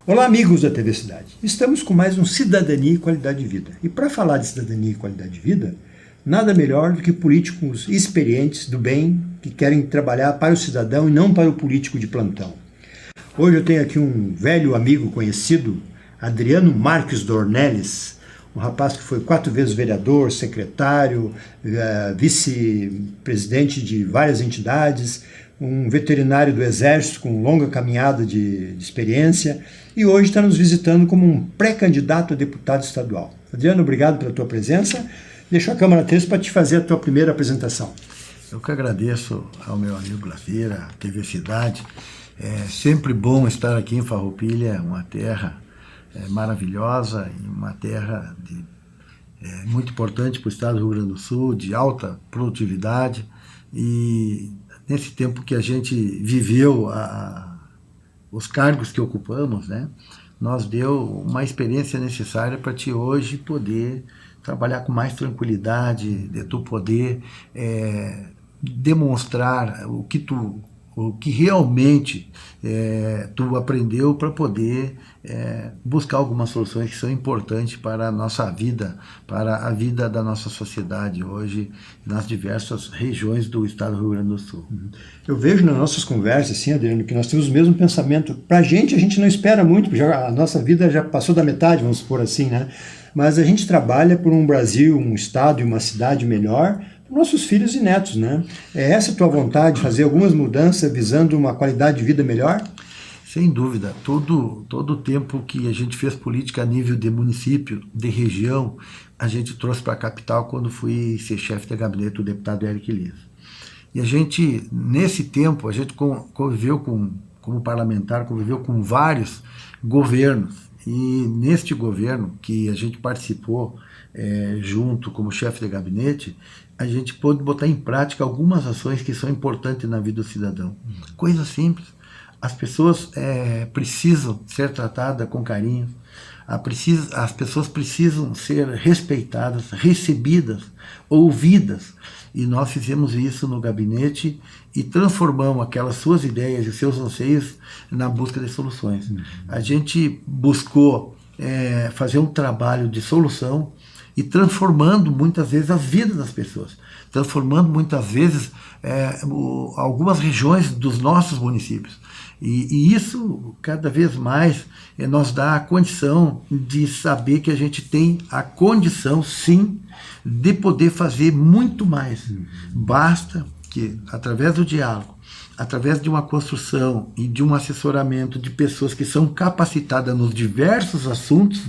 Olá, amigos da TV Cidade. Estamos com mais um Cidadania e Qualidade de Vida. E para falar de cidadania e qualidade de vida, nada melhor do que políticos experientes do bem que querem trabalhar para o cidadão e não para o político de plantão. Hoje eu tenho aqui um velho amigo conhecido, Adriano Marques Dornelles, um rapaz que foi 4 vezes vereador, secretário, vice-presidente de várias entidades, um veterinário do Exército com longa caminhada de experiência e hoje está nos visitando como um pré-candidato a deputado estadual. Adriano, obrigado pela tua presença. Deixo a câmera 3 para te fazer a tua primeira apresentação. Eu que agradeço ao meu amigo Lafeira, TV Cidade. É sempre bom estar aqui em Farroupilha, uma terra maravilhosa e uma terra muito importante para o estado do Rio Grande do Sul, de alta produtividade. E nesse tempo que a gente viveu os cargos que ocupamos, né, nos deu uma experiência necessária para ti hoje poder trabalhar com mais tranquilidade, de tu poder demonstrar o que realmente tu aprendeu para poder buscar algumas soluções que são importantes para a nossa vida, para a vida da nossa sociedade hoje, nas diversas regiões do estado do Rio Grande do Sul. Eu vejo nas nossas conversas, assim, Adriano, que nós temos o mesmo pensamento. Para a gente não espera muito, porque a nossa vida já passou da metade, vamos supor assim, né? Mas a gente trabalha por um Brasil, um estado e uma cidade melhor, nossos filhos e netos, né? É essa a tua vontade, de fazer algumas mudanças visando uma qualidade de vida melhor? Sem dúvida. Todo o tempo que a gente fez política a nível de município, de região, a gente trouxe para a capital quando fui ser chefe de gabinete do deputado Eric Elias. E a gente, nesse tempo, a gente conviveu como parlamentar, conviveu com vários governos. E neste governo que a gente participou junto como chefe de gabinete, a gente pôde botar em prática algumas ações que são importantes na vida do cidadão. Coisa simples. As pessoas precisam ser tratadas com carinho, as pessoas precisam ser respeitadas, recebidas, ouvidas. E nós fizemos isso no gabinete e transformamos aquelas suas ideias e seus anseios na busca de soluções. A gente buscou fazer um trabalho de solução e transformando muitas vezes as vidas das pessoas, transformando muitas vezes algumas regiões dos nossos municípios. E isso, cada vez mais, nos dá a condição de saber que a gente tem a condição, sim, de poder fazer muito mais. Basta que, através do diálogo, através de uma construção e de um assessoramento de pessoas que são capacitadas nos diversos assuntos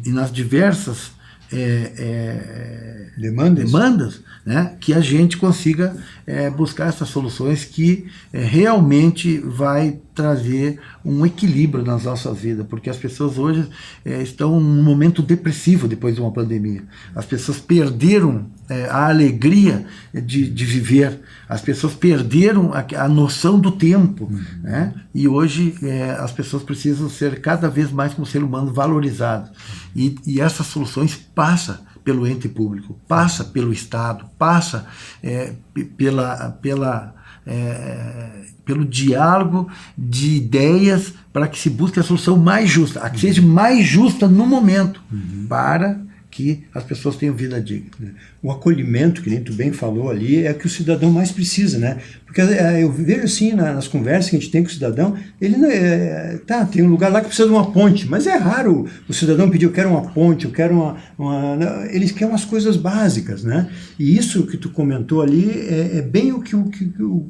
e nas diversas demandas, né, que a gente consiga buscar essas soluções que realmente vai trazer um equilíbrio nas nossas vidas, porque as pessoas hoje estão num momento depressivo depois de uma pandemia. As pessoas perderam a alegria de viver, as pessoas perderam a noção do tempo, né? E hoje as pessoas precisam ser cada vez mais como ser humano valorizados. E essas soluções passam pelo ente público, passa pelo Estado, passa pelo diálogo de ideias para que se busque a solução mais justa, a que seja mais justa no momento, para que as pessoas tenham vida digna. O acolhimento, que nem tu bem falou ali, é o que o cidadão mais precisa, né? Porque eu vejo assim, nas conversas que a gente tem com o cidadão, ele tem um lugar lá que precisa de uma ponte, mas é raro o cidadão pedir, eu quero uma ponte, eu quero eles querem umas coisas básicas, né? E isso que tu comentou ali é bem o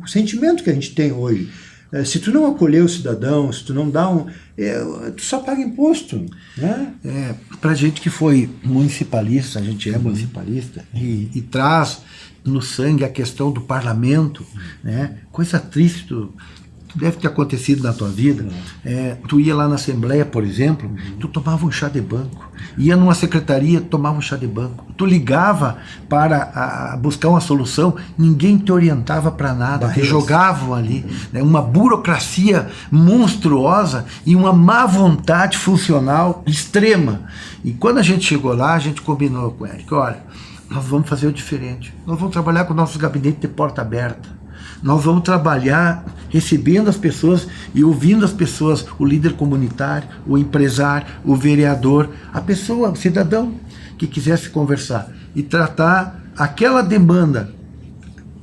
sentimento que a gente tem hoje. Se tu não acolher o cidadão, se tu não dá tu só paga imposto, né? Pra gente que foi municipalista, a gente é municipalista e traz no sangue a questão do parlamento, né? Coisa triste, deve ter acontecido na tua vida. Tu ia lá na Assembleia, por exemplo, tu tomava um chá de banco, ia numa secretaria, tomava um chá de banco, tu ligava para buscar uma solução, ninguém te orientava para nada, te jogavam ali, né? Uma burocracia monstruosa e uma má vontade funcional extrema. E quando a gente chegou lá, a gente combinou com o Eric, olha, nós vamos fazer o diferente, nós vamos trabalhar com nossos gabinetes de porta aberta, nós vamos trabalhar recebendo as pessoas e ouvindo as pessoas, o líder comunitário, o empresário, o vereador, a pessoa, o cidadão que quisesse conversar e tratar aquela demanda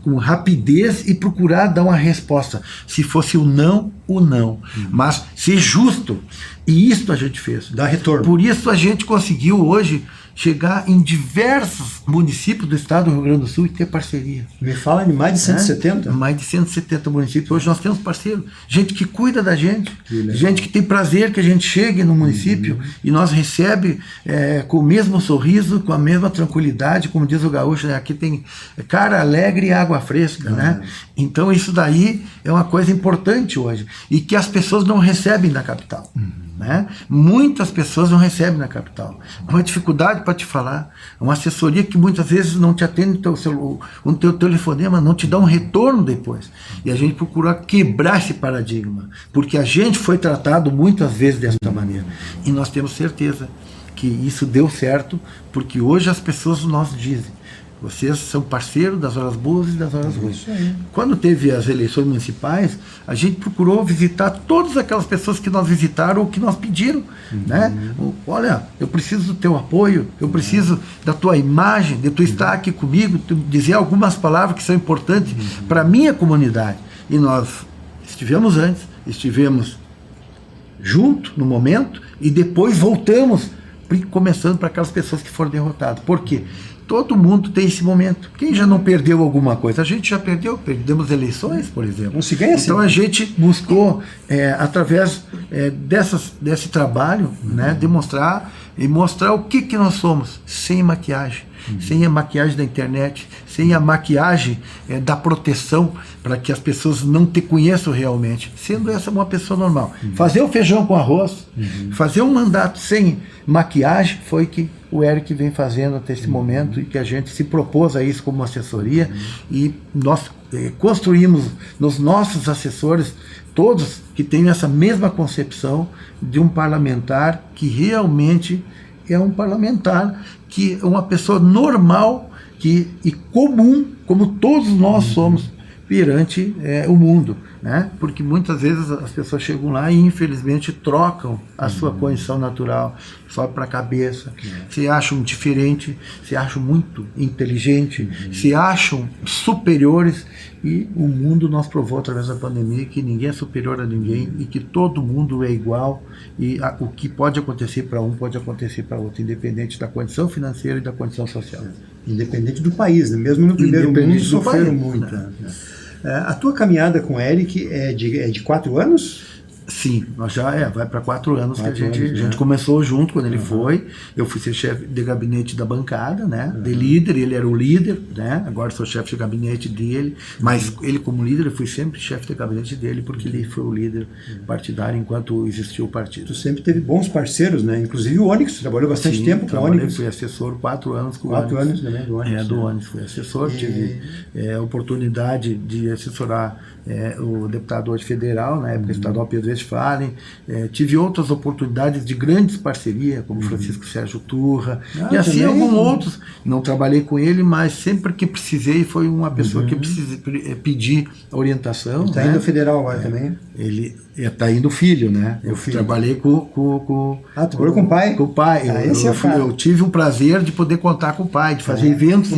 com rapidez e procurar dar uma resposta. Se fosse o não, mas ser justo. E isso a gente fez. Dá retorno. Por isso a gente conseguiu hoje chegar em diversos municípios do estado do Rio Grande do Sul e ter parceria. Me fala de mais de 170? Mais de 170 municípios. Hoje nós temos parceiros. Gente que cuida da gente. Gente que tem prazer que a gente chegue no município e nós recebe com o mesmo sorriso, com a mesma tranquilidade, como diz o gaúcho, né? Aqui tem cara alegre e água fresca, né? Então isso daí é uma coisa importante hoje e que as pessoas não recebem na capital. Né? Muitas pessoas não recebem na capital. Uma dificuldade para te falar, uma assessoria que muitas vezes não te atende no teu telefonema, não te dá um retorno depois. E a gente procura quebrar esse paradigma, porque a gente foi tratado muitas vezes dessa maneira. E nós temos certeza que isso deu certo, porque hoje as pessoas nos dizem: vocês são parceiros das horas boas e das horas ruins. Quando teve as eleições municipais, a gente procurou visitar todas aquelas pessoas que nós visitaram ou que nós pediram. Né? Olha, eu preciso do teu apoio, eu preciso da tua imagem, de tu estar aqui comigo, tu dizer algumas palavras que são importantes para a minha comunidade. E nós estivemos antes, estivemos junto no momento e depois voltamos, começando para aquelas pessoas que foram derrotadas. Por quê? Todo mundo tem esse momento. Quem já não perdeu alguma coisa? A gente já perdemos eleições, por exemplo. Não se ganha assim. Então a gente buscou, através desse trabalho, né, demonstrar e mostrar o que nós somos, sem maquiagem. Sem a maquiagem da internet, sem a maquiagem da proteção, para que as pessoas não te conheçam realmente, sendo essa uma pessoa normal. Fazer o feijão com arroz, fazer um mandato sem maquiagem, foi que o Eric vem fazendo até esse momento, e que a gente se propôs a isso como assessoria, e nós construímos nos nossos assessores, todos que têm essa mesma concepção de um parlamentar que realmente é um parlamentar, que é uma pessoa normal e comum, como todos nós somos perante o mundo, né? Porque muitas vezes as pessoas chegam lá e infelizmente trocam a sua condição natural, sobe para a cabeça, se acham diferente, se acham muito inteligente, se acham superiores, e o mundo nos provou através da pandemia que ninguém é superior a ninguém e que todo mundo é igual, e o que pode acontecer para um pode acontecer para outro, independente da condição financeira e da condição social. Independente do país, né? Mesmo no primeiro mundo sofreram muito. Né? A tua caminhada com o Eric é de 4 anos? Sim, nós já vai para 4 anos que a gente começou junto quando ele foi. Eu fui ser chefe de gabinete da bancada, né? De líder, ele era o líder, né? Agora sou chefe de gabinete dele, mas ele como líder, eu fui sempre chefe de gabinete dele, porque ele foi o líder partidário enquanto existiu o partido. Tu sempre teve bons parceiros, né? Inclusive o Onyx, trabalhou bastante tempo com o Onyx. Fui assessor 4 anos com o Onyx. 4 anos também do Onyx. Do Onyx, fui assessor, tive a oportunidade de assessorar o deputado hoje federal, na época estadual Pedro Westphalen, tive outras oportunidades de grandes parcerias, como Francisco Sérgio Turra, e assim alguns outros. Não trabalhei com ele, mas sempre que precisei, foi uma pessoa que eu precisei pedir orientação. Está indo federal agora também? Ele está indo o filho, né? Eu trabalhei com trabalhou com o pai? Com o pai. Eu tive o prazer de poder contar com o pai, de fazer eventos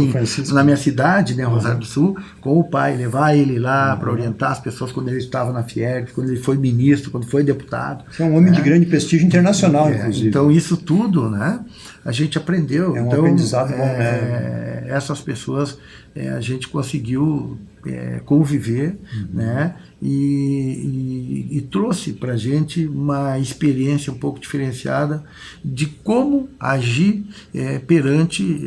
na minha cidade, né, Rosário do Sul, com o pai, levar ele lá para orientar as pessoas quando ele estava na Fiergs, quando ele foi ministro, quando foi deputado. Você é um homem de grande prestígio internacional, inclusive. Então isso tudo, né, a gente aprendeu. É um aprendizado bom, né? Essas pessoas a gente conseguiu conviver, né? E trouxe para a gente uma experiência um pouco diferenciada de como agir perante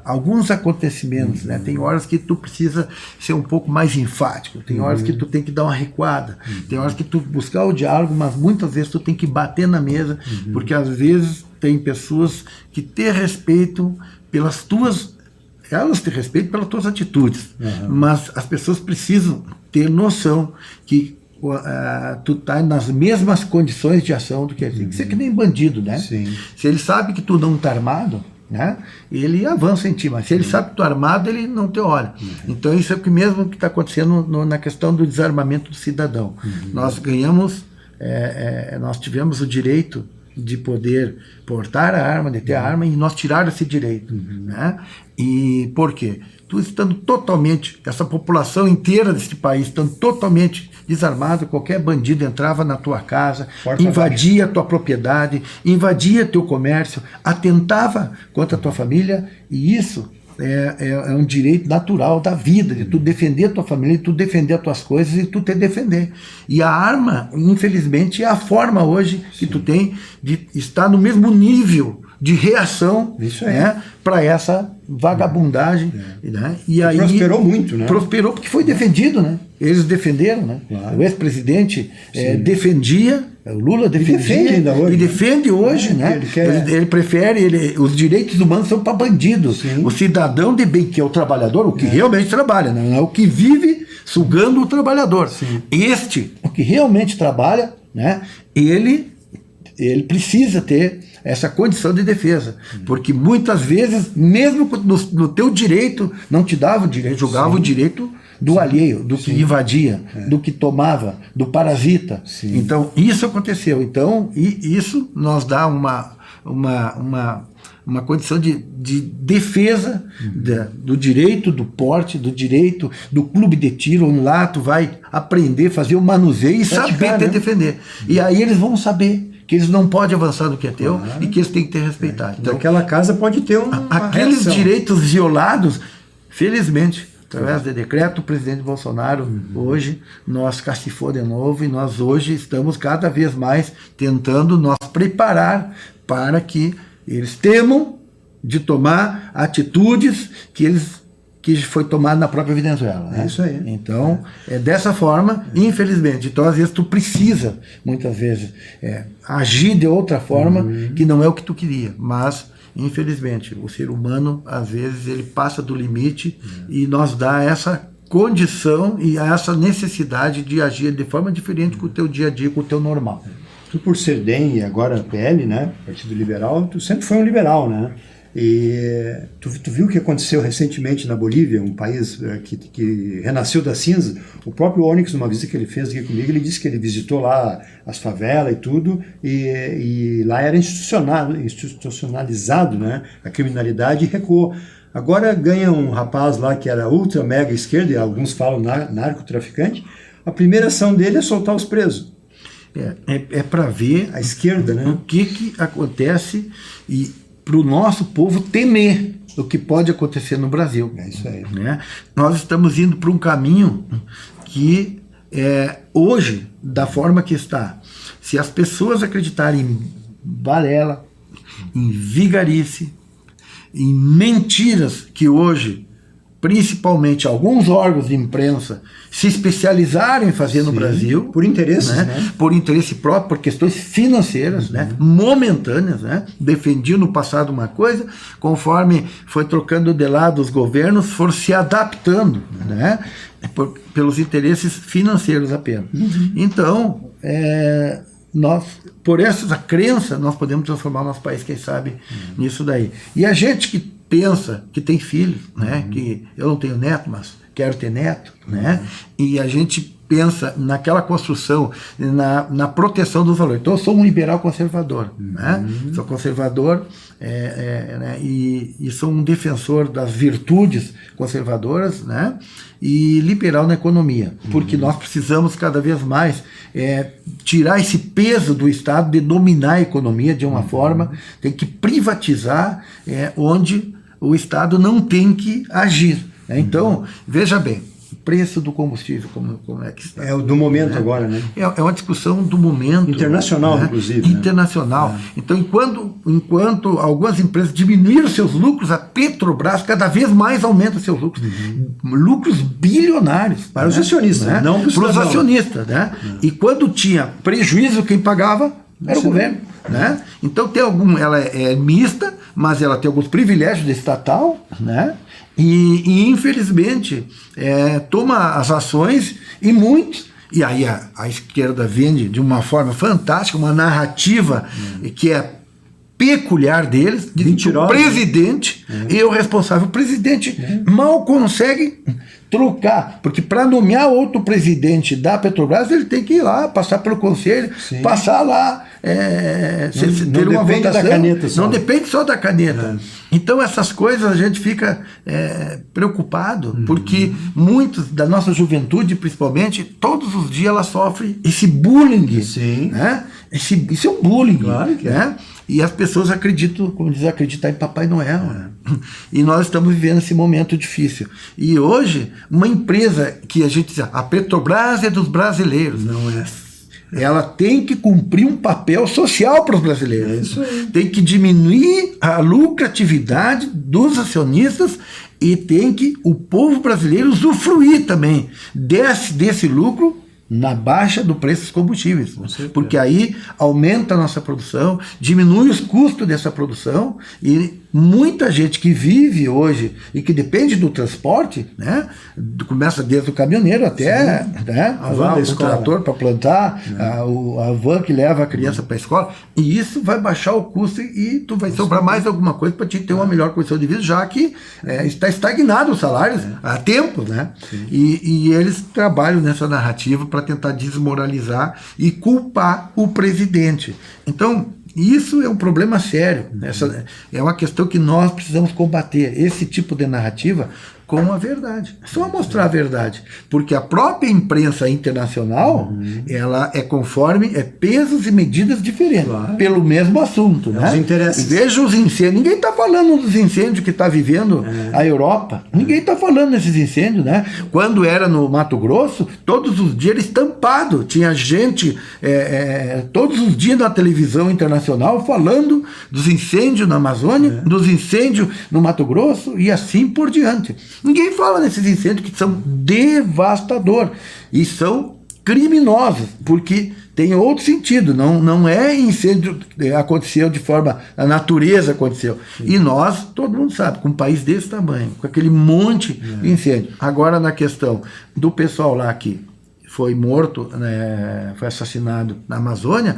alguns acontecimentos, né? Tem horas que tu precisa ser um pouco mais enfático, tem horas que tu tem que dar uma recuada, tem horas que tu buscar o diálogo, mas muitas vezes tu tem que bater na mesa, porque às vezes tem pessoas que te respeitam pelas tuas... Elas te respeitam pelas tuas atitudes, mas as pessoas precisam ter noção que tu tá nas mesmas condições de ação do que ele. Tem que ser que nem bandido, né? Sim. Se ele sabe que tu não tá armado, né, ele avança em ti, mas se ele sabe que tu é armado, ele não te olha. Então isso é o que mesmo que está acontecendo na questão do desarmamento do cidadão. Nós ganhamos, nós tivemos o direito de poder portar a arma, de ter a arma, e nós tiraram esse direito. Né? E por quê? Tu estando totalmente, essa população inteira desse país estando totalmente desarmado, qualquer bandido entrava na tua casa, invadia a tua propriedade, invadia teu comércio, atentava contra a tua família, e isso é um direito natural da vida, de tu defender a tua família, de tu defender as tuas coisas e tu te defender. E a arma, infelizmente, é a forma hoje que tu tem de estar no mesmo nível de reação, né, para essa vagabundagem. Né? E aí prosperou muito, né? Prosperou porque foi defendido, né? Eles defenderam, né? Claro. O ex-presidente defendia, o Lula defendia, defende ainda hoje, e defende hoje, né? Ele prefere, os direitos humanos são para bandidos. Sim. O cidadão de bem, que é o trabalhador, o que realmente trabalha, né? Não é o que vive sugando o trabalhador. Sim. O que realmente trabalha, né? Ele precisa ter essa condição de defesa, porque muitas vezes, mesmo no teu direito, não te dava o direito, julgava o direito do alheio, do que invadia, do que tomava, do parasita. Sim. Então, isso aconteceu. Então, isso nos dá uma condição de defesa do direito do porte, do direito do clube de tiro, onde lá tu vai aprender, fazer o manuseio e saber te defender. E aí eles vão saber que eles não podem avançar do que é teu e que eles têm que te respeitar. Então, aquela casa pode ter aqueles reação. Direitos violados, felizmente, através de decreto, o presidente Bolsonaro, hoje, nós cacifou de novo, e nós hoje estamos cada vez mais tentando nos preparar para que eles temam de tomar atitudes que foi tomado na própria Venezuela. Né? É isso aí. Então, dessa forma, infelizmente. Então, às vezes, tu precisa, muitas vezes, agir de outra forma, que não é o que tu queria. Mas, infelizmente, o ser humano, às vezes, ele passa do limite e nos dá essa condição e essa necessidade de agir de forma diferente com o teu dia a dia, com o teu normal. Tu, por ser DEM e agora PL, né, Partido Liberal, tu sempre foi um liberal, né? E tu viu o que aconteceu recentemente na Bolívia, um país que renasceu da cinza. O próprio Onyx, numa visita que ele fez aqui comigo, ele disse que ele visitou lá as favelas e tudo, e lá era institucionalizado, né, a criminalidade, e recuou. Agora ganha um rapaz lá que era ultra mega esquerda, e alguns falam narcotraficante. A primeira ação dele é soltar os presos. É para ver a esquerda, né? O que acontece e para o nosso povo temer o que pode acontecer no Brasil. É isso aí. Né? Nós estamos indo para um caminho que, hoje, da forma que está, se as pessoas acreditarem em balela, em vigarice, em mentiras que hoje, principalmente alguns órgãos de imprensa, se especializaram em fazer no Brasil. Por interesses, né? Por interesse próprio, por questões financeiras, né? Momentâneas, né? Defendiam no passado uma coisa, conforme foi trocando de lado os governos, foram se adaptando, né? Pelos interesses financeiros apenas. Então, nós, por essa crença, nós podemos transformar o nosso país, quem sabe, nisso daí. E a gente que pensa que tem filho, né? Que eu não tenho neto, mas quero ter neto, né? E a gente pensa naquela construção, na proteção dos valores. Então eu sou um liberal conservador, né? Sou conservador né? E sou um defensor das virtudes conservadoras, né? E liberal na economia, porque nós precisamos cada vez mais tirar esse peso do Estado de dominar a economia de uma forma, tem que privatizar onde o Estado não tem que agir. Então, veja bem, o preço do combustível, como é que está? É o do momento, né? Agora, né? É uma discussão do momento. Internacional, né? Inclusive. Internacional. Né? Então, enquanto algumas empresas diminuíram seus lucros, a Petrobras cada vez mais aumenta seus lucros. Lucros bilionários. Para os acionistas, né? Não para os acionistas. Né? E quando tinha prejuízo, quem pagava era o governo. Né? Então, ela é mista, mas ela tem alguns privilégios de estatal, né? E infelizmente toma as ações e muitos, e aí a esquerda vende de uma forma fantástica uma narrativa que é peculiar deles, dizem que o presidente é o responsável. O presidente mal consegue trocar, porque para nomear outro presidente da Petrobras, ele tem que ir lá, passar pelo conselho, passar lá, ter uma votação. Da caneta só. Não depende só da caneta. Então essas coisas a gente fica preocupado, porque muitos da nossa juventude, principalmente, todos os dias ela sofre esse bullying. Né? Isso é um bullying. Claro que né? E as pessoas acreditam, como diz, acreditar em Papai Noel. E nós estamos vivendo esse momento difícil. E hoje, uma empresa que a gente diz, a Petrobras é dos brasileiros. Não é. Ela tem que cumprir um papel social para os brasileiros. É isso aí. Tem que diminuir a lucratividade dos acionistas e tem que o povo brasileiro usufruir também desse lucro na baixa do preço dos combustíveis, porque aí aumenta a nossa produção, diminui os custos dessa produção e muita gente que vive hoje e que depende do transporte, né, começa desde o caminhoneiro até né, o trator para plantar, a van que leva a criança para a escola, e isso vai baixar o custo e tu vai sobrar mais alguma coisa para te ter uma melhor condição de vida, já que está estagnado os salários há tempos, né? E eles trabalham nessa narrativa para tentar desmoralizar e culpar o presidente. Então, isso é um problema sério. Essa é uma questão que nós precisamos combater, esse tipo de narrativa com a verdade. Só mostrar a verdade. Porque a própria imprensa internacional, ela é conforme, pesos e medidas diferentes, pelo mesmo assunto. Né? Os interesses. Veja os incêndios. Ninguém está falando dos incêndios que está vivendo a Europa. Ninguém está falando desses incêndios. Né? Quando era no Mato Grosso, todos os dias era estampado. Tinha gente todos os dias na televisão internacional falando dos incêndios na Amazônia, dos incêndios no Mato Grosso e assim por diante. Ninguém fala nesses incêndios que são devastadores e são criminosos, porque tem outro sentido, não é incêndio aconteceu de forma, a natureza aconteceu. E nós, todo mundo sabe, com um país desse tamanho, com aquele monte de incêndio. Agora na questão do pessoal lá que foi morto, né, foi assassinado na Amazônia,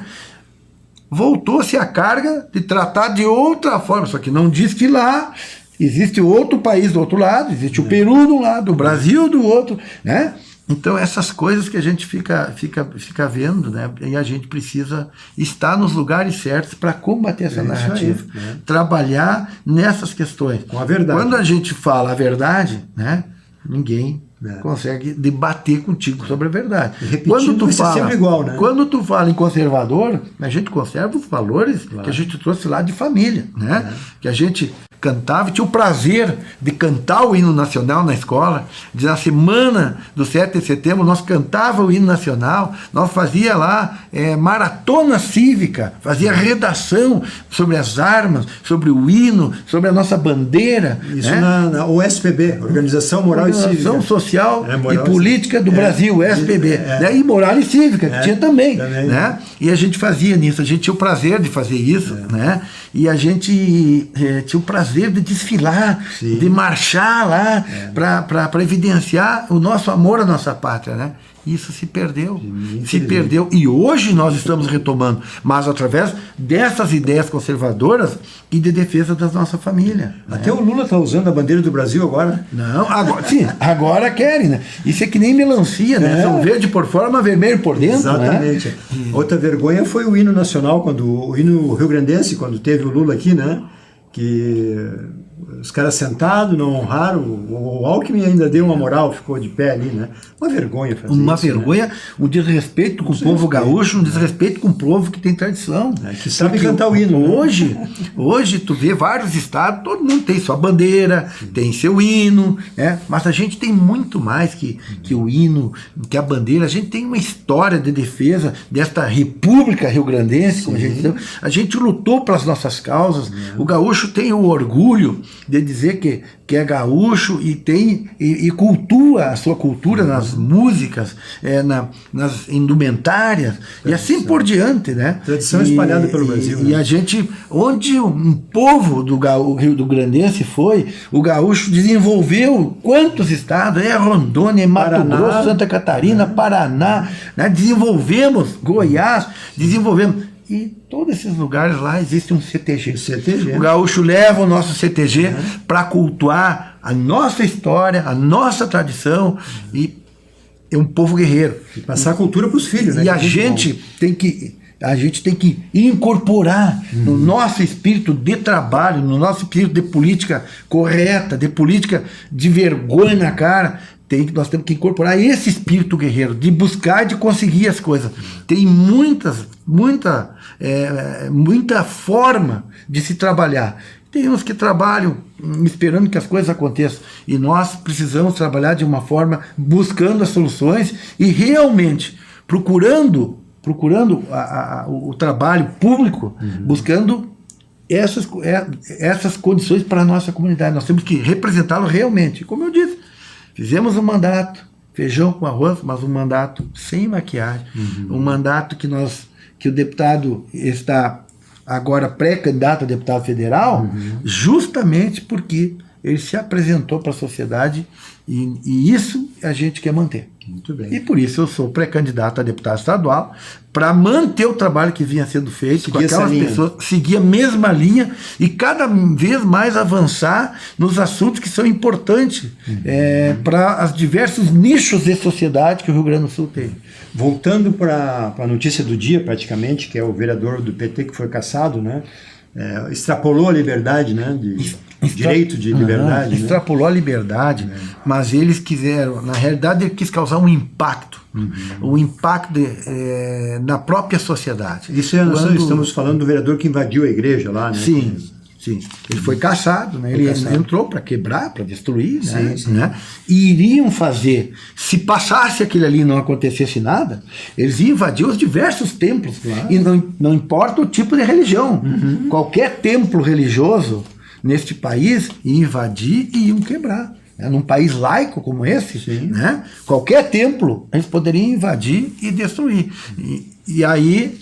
voltou-se a carga de tratar de outra forma, só que não diz que lá existe outro país do outro lado, existe o Peru de um lado, o Brasil do outro, né? Então essas coisas que a gente fica vendo, né? E a gente precisa estar nos lugares certos para combater essa narrativa, aí, trabalhar nessas questões. Com a verdade. Quando a gente fala a verdade, né? Ninguém consegue debater contigo sobre a verdade. Quando tu fala, sempre igual, né? Quando tu fala em conservador, a gente conserva os valores que a gente trouxe lá de família, né? Que a gente cantava, tinha o prazer de cantar o hino nacional na escola, na semana do 7 de setembro nós cantava o hino nacional, nós fazia lá maratona cívica, fazia redação sobre as armas, sobre o hino, sobre a nossa bandeira. Isso, né? na OSPB, Organização Moral e Cívica. Social e Política do Brasil, SPB, né? E Moral e Cívica, que tinha também. Né? E a gente fazia nisso, a gente tinha o prazer de fazer isso, né? E a gente tinha o prazer de desfilar, de marchar lá para evidenciar o nosso amor à nossa pátria, né? Isso se perdeu, e hoje nós estamos retomando, mas através dessas ideias conservadoras e de defesa da nossa família. Até o Lula está usando a bandeira do Brasil agora. Não, agora, sim, agora querem, né? Isso é que nem melancia, né? São verde por fora, mas vermelho por dentro. Exatamente. Né? Outra vergonha foi o hino nacional, o hino rio-grandense, quando teve o Lula aqui, né? Que os caras sentados não honraram, o Alckmin ainda deu uma moral, ficou de pé ali, né? Uma vergonha fazer uma isso, vergonha, né? Um desrespeito com o povo gaúcho, um desrespeito com o povo que tem tradição. Que sabe cantar o hino. Hoje tu vê vários estados, todo mundo tem sua bandeira, tem seu hino, né? Mas a gente tem muito mais que o hino, que a bandeira. A gente tem uma história de defesa desta república rio-grandense, como a gente lutou pelas nossas causas. O gaúcho tem o orgulho de dizer que é gaúcho e cultua a sua cultura nas músicas, nas indumentárias, e assim por diante, né? Tradição espalhada pelo Brasil. E a gente, onde um povo do rio-grandense foi, o gaúcho desenvolveu quantos estados? Rondônia, Mato Grosso, Santa Catarina, Paraná, né? Desenvolvemos Goiás, desenvolvemos. E todos esses lugares lá existe um CTG. CTG. O gaúcho leva o nosso CTG para cultuar a nossa história, a nossa tradição, e é um povo guerreiro. E passar a cultura para os filhos, né? E a gente tem que incorporar no nosso espírito de trabalho, no nosso espírito de política correta, de política de vergonha na cara. Nós temos que incorporar esse espírito guerreiro, de buscar e de conseguir as coisas. Tem muita forma de se trabalhar. Tem uns que trabalham esperando que as coisas aconteçam. E nós precisamos trabalhar de uma forma buscando as soluções e realmente procurando o trabalho público, buscando essas condições para a nossa comunidade. Nós temos que representá-lo realmente. Como eu disse, fizemos um mandato, feijão com arroz, mas um mandato sem maquiagem. Um mandato que o deputado está agora pré-candidato a deputado federal, justamente porque ele se apresentou para a sociedade e isso a gente quer manter. Muito bem. E por isso eu sou pré-candidato a deputado estadual, para manter o trabalho que vinha sendo feito com aquelas pessoas, seguir a mesma linha e cada vez mais avançar nos assuntos que são importantes para os diversos nichos de sociedade que o Rio Grande do Sul tem. Voltando para a notícia do dia, praticamente, que é o vereador do PT que foi cassado, né? Extrapolou a liberdade, né? Direito de liberdade. Extrapolou a liberdade, mas eles quiseram, na realidade, ele quis causar um impacto. Um impacto na própria sociedade. Isso nós estamos falando do vereador que invadiu a igreja lá, né? Sim. Ele foi caçado, né? Ele entrou para quebrar, para destruir, né? E iriam fazer, se passasse aquilo ali e não acontecesse nada, eles iam invadir os diversos templos. Claro. E não importa o tipo de religião. Qualquer templo religioso neste país ia invadir e iam quebrar. Num país laico como esse, né? Qualquer templo eles poderiam invadir e destruir. E aí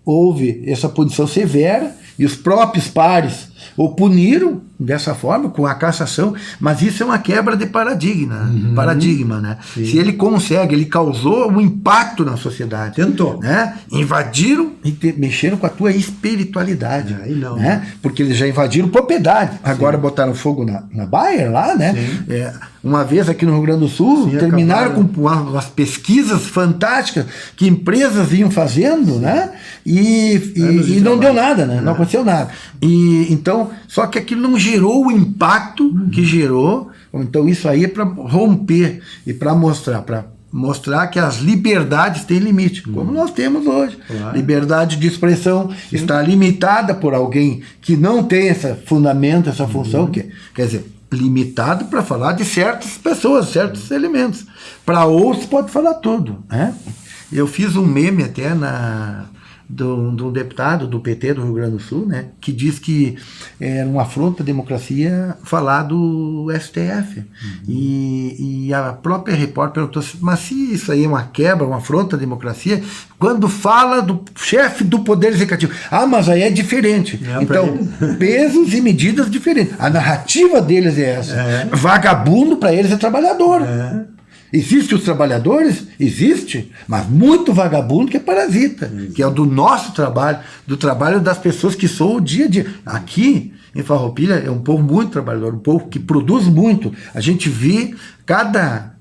houve essa punição severa e os próprios pares o puniram dessa forma, com a cassação, mas isso é uma quebra de paradigma, né? Se ele consegue, ele causou um impacto na sociedade. Tentou. Né? Invadiram e mexeram com a tua espiritualidade. Né? Porque eles já invadiram propriedade. Agora botaram fogo na Bayer lá, né? Uma vez aqui no Rio Grande do Sul, terminaram com umas pesquisas fantásticas que empresas iam fazendo, né? E não deu nada, né? Não aconteceu nada. Então, só que aquilo não gerou o impacto que gerou. Então isso aí é para romper e para mostrar que as liberdades têm limite, como nós temos hoje. Claro. Liberdade de expressão está limitada por alguém que não tem esse fundamento, essa função, quer dizer, limitado para falar de certas pessoas, certos elementos. Para outros pode falar tudo. Né? Eu fiz um meme até de um deputado do PT do Rio Grande do Sul, né, que diz que era uma afronta à democracia falar do STF. E a própria repórter perguntou assim, mas se isso aí é uma quebra, uma afronta à democracia, quando fala do chefe do Poder Executivo, mas aí é diferente. Então, pesos e medidas diferentes. A narrativa deles é essa. Vagabundo para eles é trabalhador. Existem os trabalhadores? Existe, mas muito vagabundo que é parasita, que é o do nosso trabalho, do trabalho das pessoas que são o dia a dia. Aqui, em Farroupilha, é um povo muito trabalhador, um povo que produz muito. A gente vê,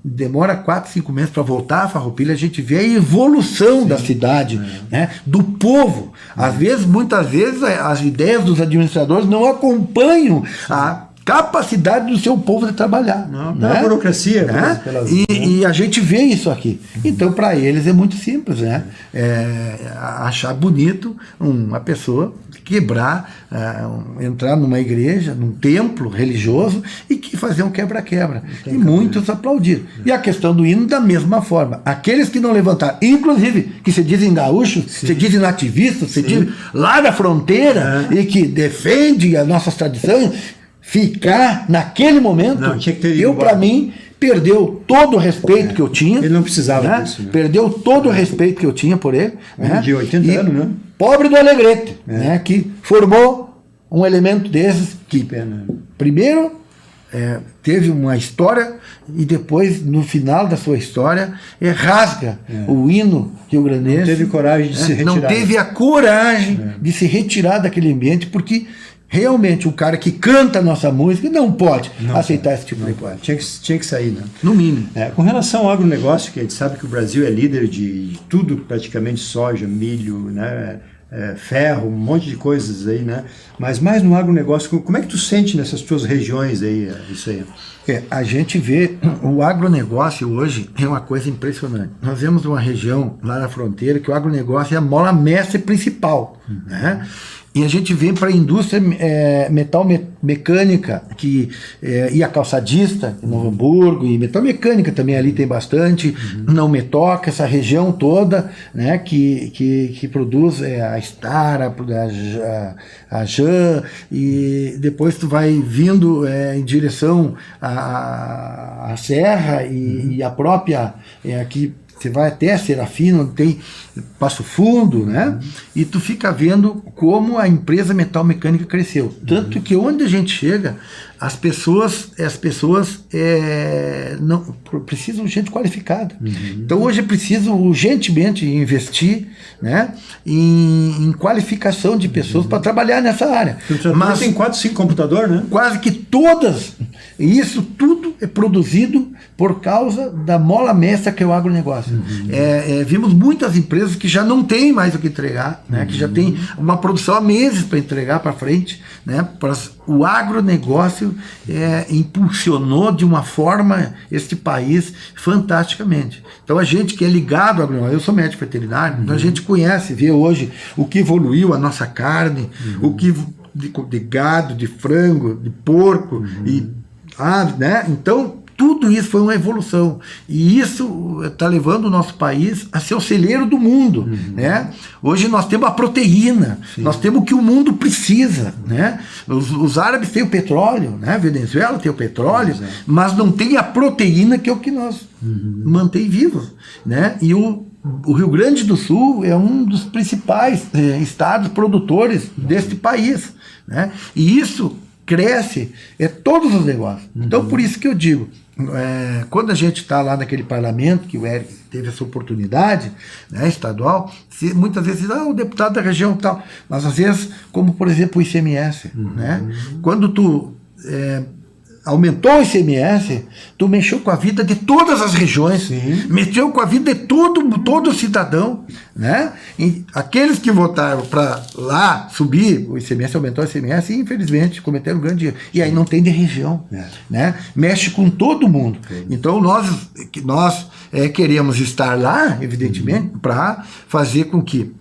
demora 4, 5 meses para voltar a Farroupilha, a gente vê a evolução da cidade, né, do povo. Muitas vezes, as ideias dos administradores não acompanham a capacidade do seu povo de trabalhar. Pela burocracia. E a gente vê isso aqui. Então, para eles é muito simples, né? Achar bonito uma pessoa quebrar, entrar numa igreja, num templo religioso e fazer um quebra-quebra. E muitos aplaudiram. E a questão do hino da mesma forma. Aqueles que não levantaram, inclusive, que se dizem gaúchos, se dizem nativistas, se dizem lá da fronteira e que defendem as nossas tradições, ficar naquele momento, para mim, perdeu todo o respeito que eu tinha. Ele não precisava disso. Né? Perdeu todo o respeito que eu tinha por ele. De 80 anos, né? Pobre do Alegrete, né? Que formou um elemento desses que, primeiro, teve uma história e depois, no final da sua história, rasga o hino rio-grandense. Não teve coragem de se retirar. Não teve a coragem de se retirar daquele ambiente, porque realmente o cara que canta a nossa música não pode aceitar esse tipo de coisa. Tinha que sair, né? No mínimo. Com relação ao agronegócio, que a gente sabe que o Brasil é líder de tudo, praticamente soja, milho, né? Ferro, um monte de coisas aí, né? Mas mais no agronegócio, como é que tu sente nessas tuas regiões aí, isso aí? A gente vê o agronegócio hoje é uma coisa impressionante. Nós vemos uma região lá na fronteira que o agronegócio é a mola mestre principal, né? E a gente vem para a indústria metal mecânica e a calçadista em Novo Hamburgo, e metal mecânica também ali tem bastante, não me toca, essa região toda, né, que produz a Stara, a Jan, e depois tu vai vindo em direção à Serra e a própria aqui. Você vai até Serafina, onde tem Passo Fundo, né? E tu fica vendo como a empresa metal mecânica cresceu. Tanto que onde a gente chega, as pessoas não precisam de gente qualificada. Então hoje é preciso urgentemente investir, né, em qualificação de pessoas para trabalhar nessa área. Mas tem 4, 5 computadores, né? Quase que todas. E isso tudo é produzido por causa da mola mestra que é o agronegócio. Vimos muitas empresas que já não têm mais o que entregar, né, que já tem uma produção há meses para entregar para frente, né, o agronegócio impulsionou de uma forma este país fantasticamente. Então a gente que é ligado ao agronegócio, eu sou médico veterinário, então a gente conhece, vê hoje o que evoluiu a nossa carne, o que de gado, de frango, de porco e ave, né? Então tudo isso foi uma evolução, e isso está levando o nosso país a ser o celeiro do mundo, né? Hoje nós temos a proteína, nós temos o que o mundo precisa, né? Os árabes têm o petróleo, né? A Venezuela tem o petróleo, mas não tem a proteína, que é o que nós mantém vivos, né? E o Rio Grande do Sul é um dos principais estados produtores deste país, né? E isso cresce todos os negócios. Então, por isso que eu digo, quando a gente está lá naquele parlamento, que o Eric teve essa oportunidade, né, estadual, muitas vezes o deputado da região tal, mas às vezes, como por exemplo o ICMS, né, quando tu aumentou o ICMS, tu mexeu com a vida de todas as regiões, mexeu com a vida de todo cidadão, né? E aqueles que votaram para lá subir o ICMS, aumentou o ICMS, e infelizmente cometeram um grande erro. E aí não tem de região, né? Mexe com todo mundo. Então nós queremos estar lá, evidentemente, para fazer com que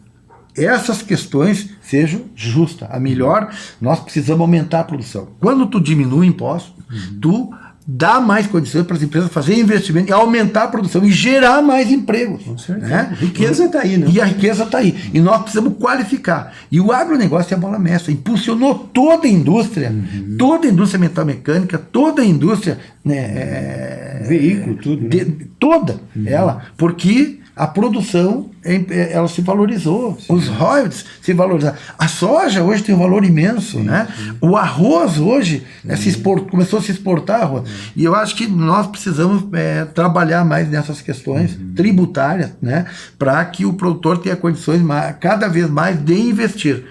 essas questões sejam justas. A melhor, nós precisamos aumentar a produção. Quando tu diminui o imposto, tu dá mais condições para as empresas fazerem investimento e aumentar a produção e gerar mais empregos. Né? A riqueza está aí, né? E a riqueza está aí. E nós precisamos qualificar. E o agronegócio é a bola mestra. Impulsionou toda a indústria metal mecânica, toda a indústria, né, veículo, tudo, né? Toda ela, porque a produção ela se valorizou, os royalties se valorizaram. A soja hoje tem um valor imenso, né? O arroz hoje começou a se exportar arroz. E eu acho que nós precisamos trabalhar mais nessas questões tributárias, né? Para que o produtor tenha condições cada vez mais de investir.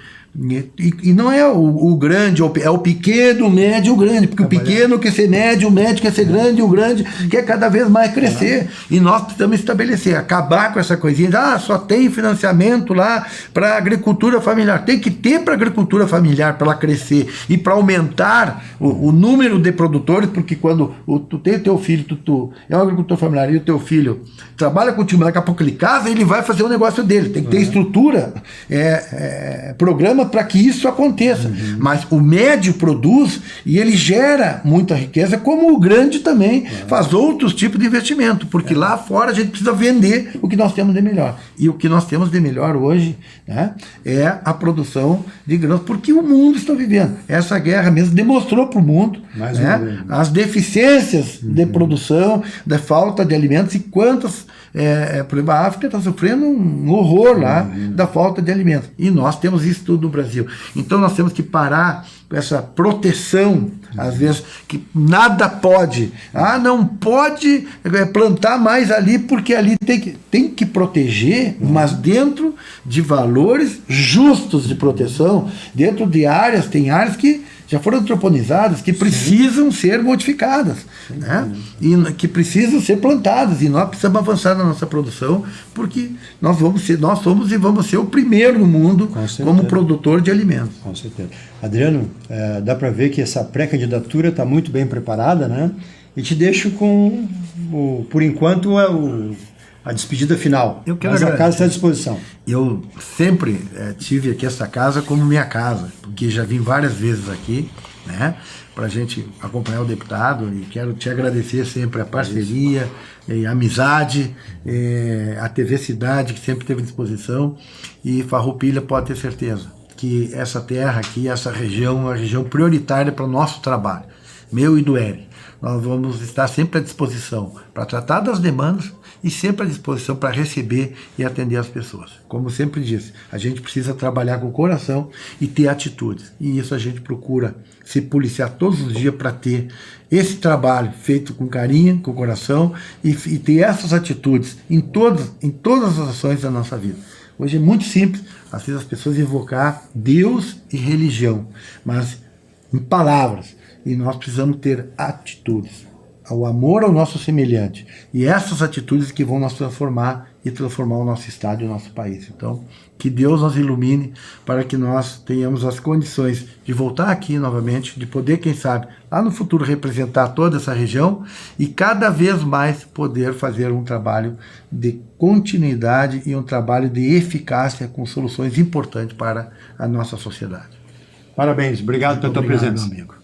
E não é o grande, é o pequeno, o médio e o grande, porque o pequeno quer ser médio, o médio quer ser grande, o grande quer cada vez mais crescer. E nós precisamos estabelecer, acabar com essa coisinha de só tem financiamento lá para a agricultura familiar. Tem que ter para a agricultura familiar, para ela crescer e para aumentar o número de produtores, porque quando tu tem o teu filho, tu é um agricultor familiar e o teu filho trabalha contigo, daqui a pouco ele casa, ele vai fazer o negócio dele. Tem que ter estrutura, programa para que isso aconteça. Mas o médio produz e ele gera muita riqueza, como o grande também faz outros tipos de investimento, porque lá fora a gente precisa vender o que nós temos de melhor. E o que nós temos de melhor hoje, né, é a produção de grãos, porque o mundo está vivendo. Essa guerra mesmo demonstrou para o mundo, né, as deficiências de produção, da falta de alimentos, e quantas, por exemplo, a África está sofrendo um horror lá da falta de alimentos. E nós temos isso tudo Brasil. Então nós temos que parar com essa proteção, às vezes, que nada pode. Não pode plantar mais ali, porque ali tem que proteger, mas dentro de valores justos de proteção, dentro de áreas, tem áreas que já foram antroponizadas, que precisam ser modificadas, né? E que precisam ser plantadas, e nós precisamos avançar na nossa produção, porque nós somos e vamos ser o primeiro no mundo como produtor de alimentos. Com certeza. Adriano, dá para ver que essa pré-candidatura está muito bem preparada, né? E te deixo com, por enquanto, a despedida final. Mas a casa está à disposição. Eu sempre tive aqui essa casa como minha casa, porque já vim várias vezes aqui, né, para a gente acompanhar o deputado, e quero te agradecer sempre a parceria, a amizade, a TV Cidade, que sempre teve à disposição, e Farroupilha pode ter certeza que essa terra aqui, essa região, é uma região prioritária para o nosso trabalho, meu e do Eri. Nós vamos estar sempre à disposição para tratar das demandas e sempre à disposição para receber e atender as pessoas. Como sempre disse, a gente precisa trabalhar com o coração e ter atitudes. E isso a gente procura se policiar todos os dias para ter esse trabalho feito com carinho, com o coração e ter essas atitudes em todas as ações da nossa vida. Hoje é muito simples, às vezes as pessoas invocar Deus e religião, mas em palavras. E nós precisamos ter atitudes, o amor ao nosso semelhante. E essas atitudes que vão nos transformar e transformar o nosso estado e o nosso país. Então, que Deus nos ilumine para que nós tenhamos as condições de voltar aqui novamente, de poder, quem sabe, lá no futuro representar toda essa região e cada vez mais poder fazer um trabalho de continuidade e um trabalho de eficácia com soluções importantes para a nossa sociedade. Parabéns, obrigado pela tua presença. Meu amigo.